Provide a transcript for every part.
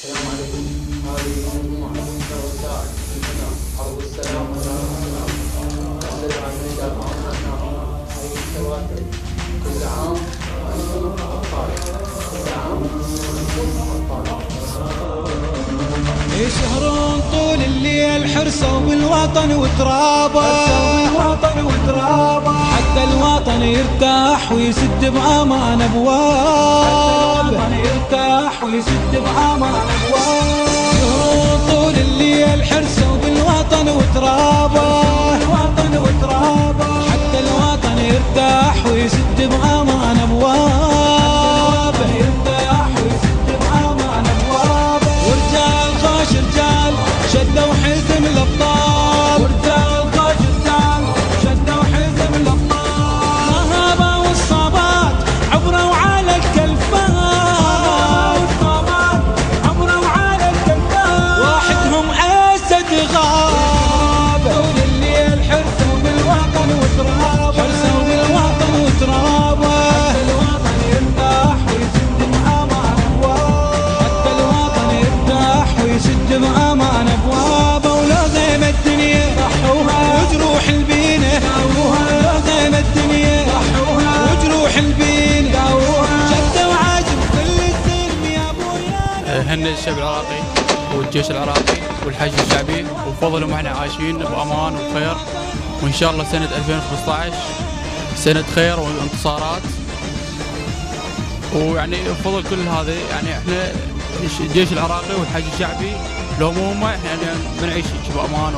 السلام عليكم. هذه مجموعة توسعات فينا عرض السلام والسلام. نسأل عن نشأ أبنائنا هذه التواتر كل عام وأنتم أبطال. كل عام وأنتم أبطال. يسهرون طول الليل حرصوا بالوطن وترابه، حتى الوطن يرتاح ويسد بأمان أبواب، يسهرون طول الليل حرصوا بالوطن وترابه، حتى الوطن يرتاح ويسد بأمان أبواب، ورجال خوش رجال شدوا حزم الأبطال، الرهابة والصابات عبروا على الكلفات، واحدهم أسد غاب، طول الليل حرسوا بالوطن وترابه، حتى الوطن يرتاح ويسد بأمان أبوابه، ولو غيم الدنيا وجروح البينة، وجروح البينة شدوا عاجب كل السلم يا ابويا. هن الشعب العراقي والجيش العراقي والحشد الشعبي، وبفضلهم احنا عايشين بأمان وبخير، وإن شاء الله سنة 2015 سنة خير وانتصارات. ويعني بفضل كل هذا يعني احنا الجيش العراقي والحشد الشعبي لو مو هم احنا يعني بنعيش بأمان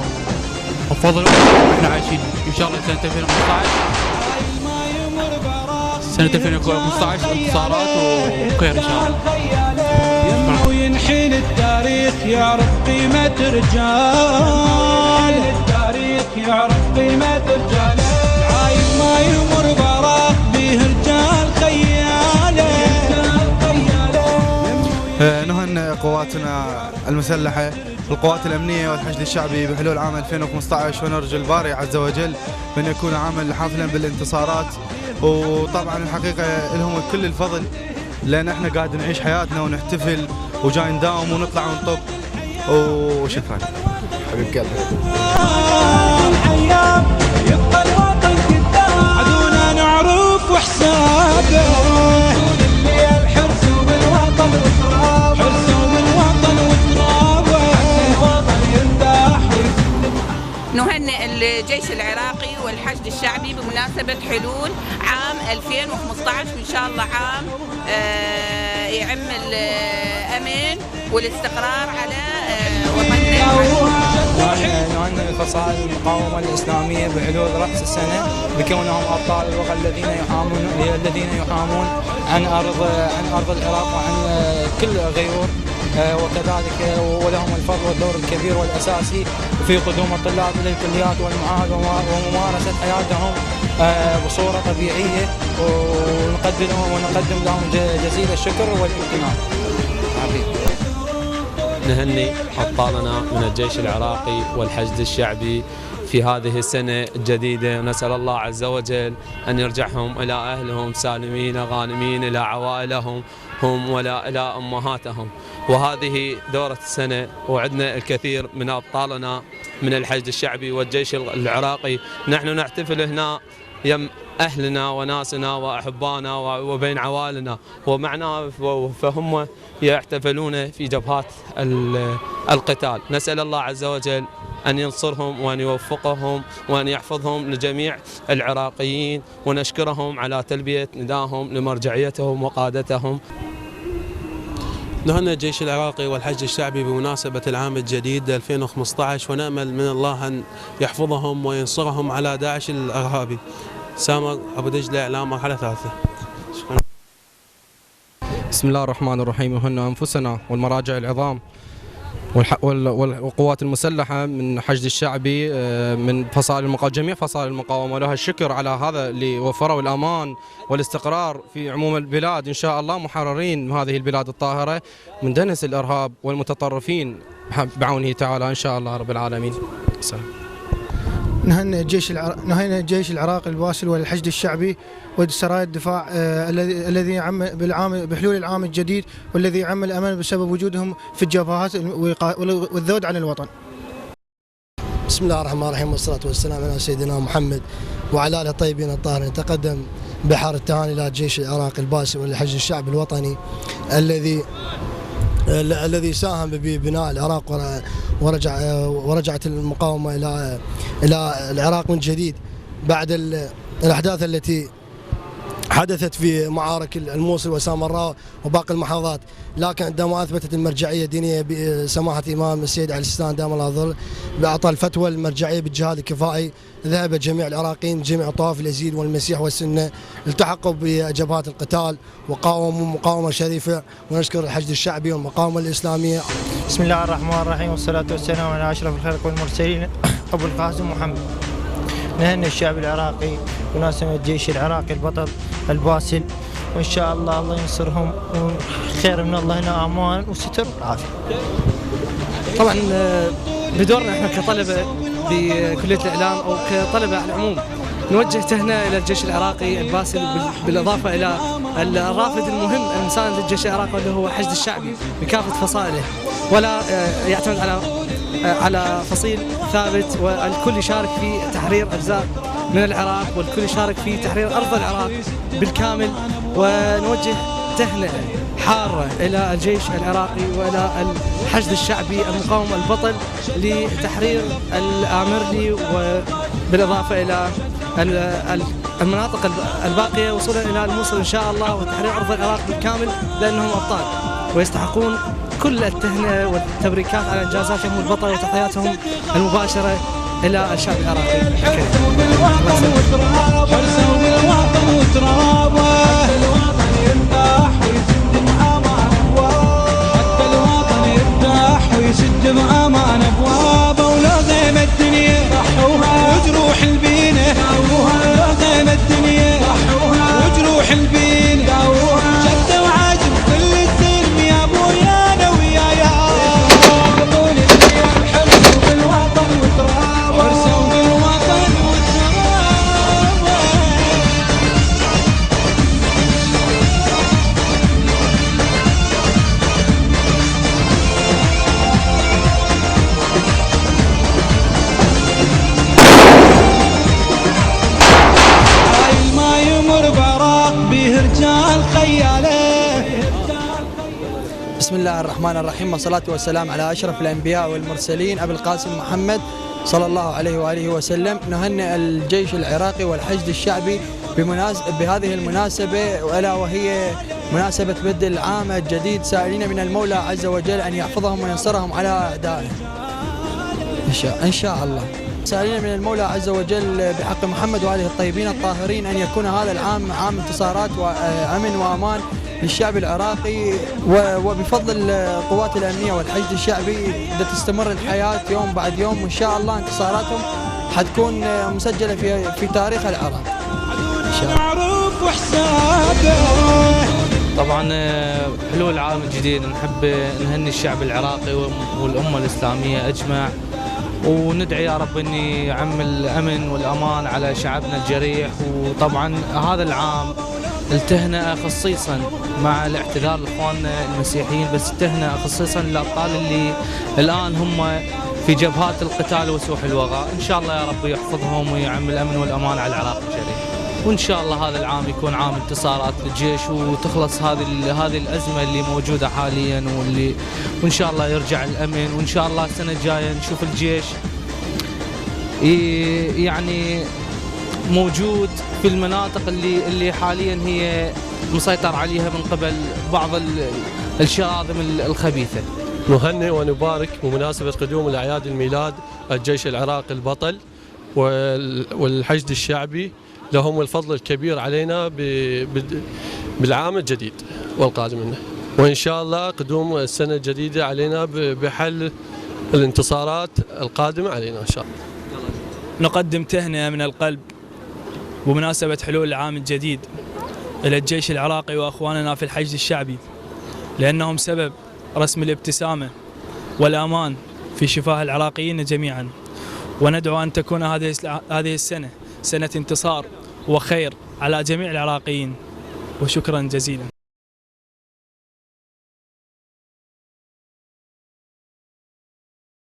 وبفضلهم احنا عايشين ان شاء الله سنة 2015 انتصارات وخير ان شاء الله. وينحين التاريخ يعرف قيمة رجال، عايد ما يمر براق بيه رجال خياله. نهنئ قواتنا المسلحة القوات الأمنية والحشد الشعبي بحلول عام 2015، ونرجو الباري عز وجل بأن يكون عاما حافلا بالانتصارات. وطبعا الحقيقة لهم كل الفضل، لأن احنا قاعد نعيش حياتنا ونحتفل وجاي نداوم ونطلع ونطب. وشكرا حبيب قلبي. يبقى الوطن قدام عدونا نعرف وحسابه، طول الليل حرسوا بالوطن وترابه، نهنئ الجيش العراقي والحشد الشعبي بمناسبة حلول عام 2015، وإن شاء الله عام يعم الأمن والاستقرار على وطننا. نهنئ الفصائل المقاومة الإسلامية بحلول رأس السنة بكونهم أبطال الوطن الذين يحامون عن أرض العراق وعن كل غيور، وكذلك ولهم الفضل والدور الكبير والأساسي في قدوم الطلاب إلى الكليات والمعاهد وممارسة حياتهم بصورة طبيعية، ونقدم لهم جزيل الشكر والامتنان. نهني أبطالنا من الجيش العراقي والحشد الشعبي في هذه السنة الجديدة، ونسأل الله عز وجل أن يرجعهم إلى أهلهم سالمين غانمين إلى عوائلهم هم ولا إلى أمهاتهم. وهذه دورة السنة، وعدنا الكثير من أبطالنا من الحشد الشعبي والجيش العراقي. نحن نحتفل هنا يم أهلنا وناسنا وأحبانا وبين عوائلنا ومعنا، فهم يحتفلون في جبهات القتال. نسأل الله عز وجل أن ينصرهم وأن يوفقهم وأن يحفظهم لجميع العراقيين، ونشكرهم على تلبية نداهم لمرجعيتهم وقادتهم. نهنئ الجيش العراقي والحشد الشعبي بمناسبة العام الجديد 2015، ونأمل من الله أن يحفظهم وينصرهم على داعش الإرهابي. سامر أبو دجلة، إعلام مرحلة ثالثة. بسم الله الرحمن الرحيم. نهنئ أنفسنا والمراجع العظام والقوات المسلحة من حشد الشعبي من جميع فصائل المقاومة، ولها الشكر على هذا اللي وفروا الأمان والاستقرار في عموم البلاد. إن شاء الله محررين هذه البلاد الطاهرة من دنس الإرهاب والمتطرفين بعونه تعالى إن شاء الله رب العالمين. السلام. نهنئ الجيش العراقي الباسل والحشد الشعبي وسرايا الدفاع الذي بحلول العام الجديد، والذي يعم الأمان بسبب وجودهم في الجبهات والذود عن الوطن. بسم الله الرحمن الرحيم، والصلاة والسلام على سيدنا محمد وعلى آله الطيبين الطاهرين. تقدم بحار التهاني إلى الجيش العراقي الباسل والحشد الشعبي الوطني الذي ساهم ببناء العراق ورجعت المقاومة إلى العراق من جديد بعد الأحداث التي حدثت في معارك الموصل وسامراء وباقي المحافظات. لكن عندما أثبتت المرجعية الدينية بسماحة الإمام السيد علي السيستاني دام الله ظل بأعطى الفتوى المرجعية بالجهاد الكفائي، ذهب جميع العراقيين جميع طوائف اليزيد والمسيح والسنة التحقوا بجبهات القتال وقاوموا مقاومة شريفة، ونشكر الحشد الشعبي والمقاومة الإسلامية. بسم الله الرحمن الرحيم، والصلاة والسلام على أشرف الخلق والمرسلين أبو القاسم محمد. نهنئ الشعب العراقي بمناسبة الجيش العراقي البطل الباسل، وإن شاء الله ينصرهم وخير من الله هنا أمان وستر وعافية. طبعا بدورنا احنا كطلبة بكلية الإعلام أو كطلبة على العموم نوجه تهنئة إلى الجيش العراقي الباسل، بالإضافة إلى الرافد المهم المساند للجيش العراقي اللي هو حشد الشعبي بكافة فصائله، ولا يعتمد على فصيل ثابت، والكل يشارك في تحرير أجزاء من العراق، والكل يشارك في تحرير أرض العراق بالكامل. ونوجه تهنئة حارة إلى الجيش العراقي وإلى الحشد الشعبي المقاوم البطل لتحرير الآمرلي، وبالإضافة إلى المناطق الباقية وصولا إلى الموصل إن شاء الله، وتحرير أرض العراق بالكامل، لأنهم أبطال ويستحقون كل التهنئة والتبريكات على إنجازاتهم البطلة وتحياتهم المباشرة إلى الشعب العراقي. ويسد بأمان أبوابه، ولو غيم الدنيا وجروح البينة، ولو غيم الدنيا وجروح البينة، جد وعاجب كل السلم يا ابويا انا ويايا، يرسون الدنيا الحرس بالوطن وترابه، ورسوا بالوطن وترابه. بسم الله الرحمن الرحيم، والصلاة والسلام على أشرف الأنبياء والمرسلين أبي القاسم محمد صلى الله عليه وآله وسلم. نهنئ الجيش العراقي والحشد الشعبي بهذه المناسبة، وألا وهي مناسبة بدء العام الجديد، سائلين من المولى عز وجل أن يحفظهم وينصرهم على أعدائهم إن شاء الله. سائلين من المولى عز وجل بحق محمد وآله الطيبين الطاهرين أن يكون هذا العام عام انتصارات وأمن وأمان للشعب العراقي، وبفضل القوات الأمنية والحشد الشعبي تستمر الحياة يوم بعد يوم، وإن شاء الله انتصاراتهم حتكون مسجلة في تاريخ العراق إن شاء الله. طبعا حلول العام الجديد نحب نهني الشعب العراقي والأمة الإسلامية أجمع، وندعي يا رب أن يعم الأمن والأمان على شعبنا الجريح. وطبعا هذا العام التهنئة خصيصا مع الاعتذار لإخواننا المسيحيين، بس التهنئة خصيصا للأبطال اللي الآن هم في جبهات القتال وسوح الوغى. إن شاء الله يا رب يحفظهم ويعم الأمن والأمان على العراق الجريح، وإن شاء الله هذا العام يكون عام انتصارات للجيش، وتخلص هذه الأزمة اللي موجودة حاليا، وإن شاء الله يرجع الأمن، وإن شاء الله السنة الجاية نشوف الجيش يعني موجود في المناطق اللي حاليا هي مسيطر عليها من قبل بعض الشراذم الخبيثة. نهنئ ونبارك بمناسبة قدوم الأعياد الميلاد الجيش العراقي البطل والحشد الشعبي، لهم الفضل الكبير علينا بالعام الجديد والقادم منه، وإن شاء الله قدوم السنة الجديدة علينا بحل الانتصارات القادمة علينا إن شاء الله. نقدم تهنئة من القلب بمناسبة حلول العام الجديد إلى الجيش العراقي وأخواننا في الحشد الشعبي، لأنهم سبب رسم الابتسامة والأمان في شفاه العراقيين جميعا، وندعو أن تكون هذه السنة سنة انتصار وخير على جميع العراقيين، وشكرا جزيلا.